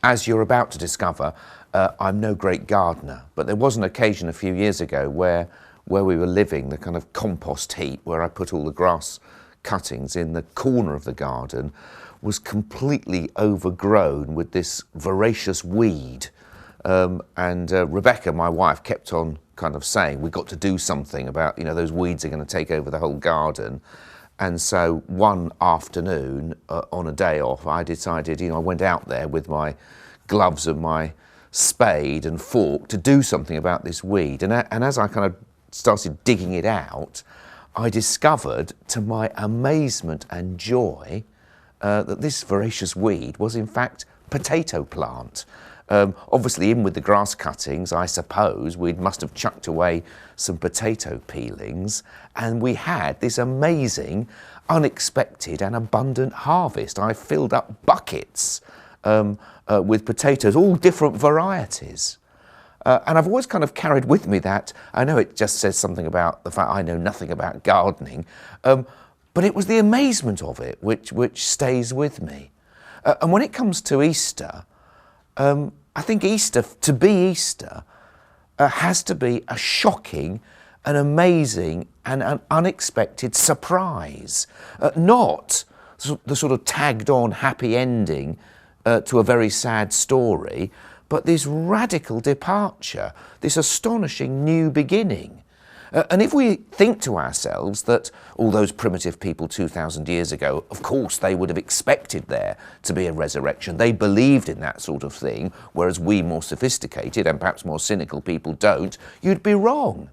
as you're about to discover, I'm no great gardener, but there was an occasion a few years ago where we were living, the kind of compost heap where I put all the grass cuttings in the corner of the garden, was completely overgrown with this voracious weed. And Rebecca, my wife, kept on kind of saying, we've got to do something about, those weeds are going to take over the whole garden. And so one afternoon, on a day off, I decided, I went out there with my gloves and my spade and fork to do something about this weed. And as I kind of started digging it out, I discovered, to my amazement and joy, that this voracious weed was in fact potato plant. Obviously in with the grass cuttings, I suppose, we must have chucked away some potato peelings, and we had this amazing, unexpected and abundant harvest. I filled up buckets with potatoes, all different varieties. And I've always kind of carried with me that, I know it just says something about the fact I know nothing about gardening, but it was the amazement of it which stays with me. And when it comes to Easter, I think Easter, to be Easter, has to be a shocking, an amazing and an unexpected surprise. Not the sort of tagged on happy ending to a very sad story, but this radical departure, this astonishing new beginning. And if we think to ourselves that all those primitive people 2,000 years ago, of course they would have expected there to be a resurrection. They believed in that sort of thing, whereas we more sophisticated and perhaps more cynical people don't, you'd be wrong.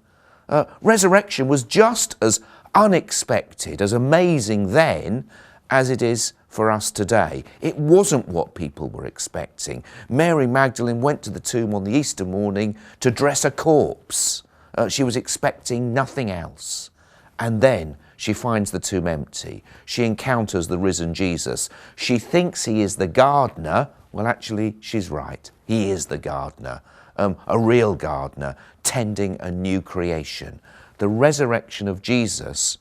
Resurrection was just as unexpected, as amazing then as it is for us today. It wasn't what people were expecting. Mary Magdalene went to the tomb on the Easter morning to dress a corpse. She was expecting nothing else. And then she finds the tomb empty. She encounters the risen Jesus. She thinks he is the gardener. Well, actually, she's right. He is the gardener, a real gardener, tending a new creation. The resurrection of Jesus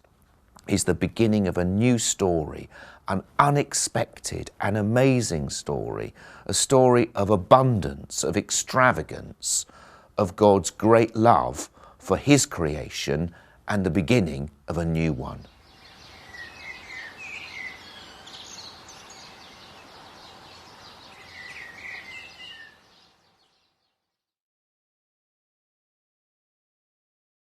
is the beginning of a new story, an unexpected and amazing story, a story of abundance, of extravagance, of God's great love for his creation and the beginning of a new one.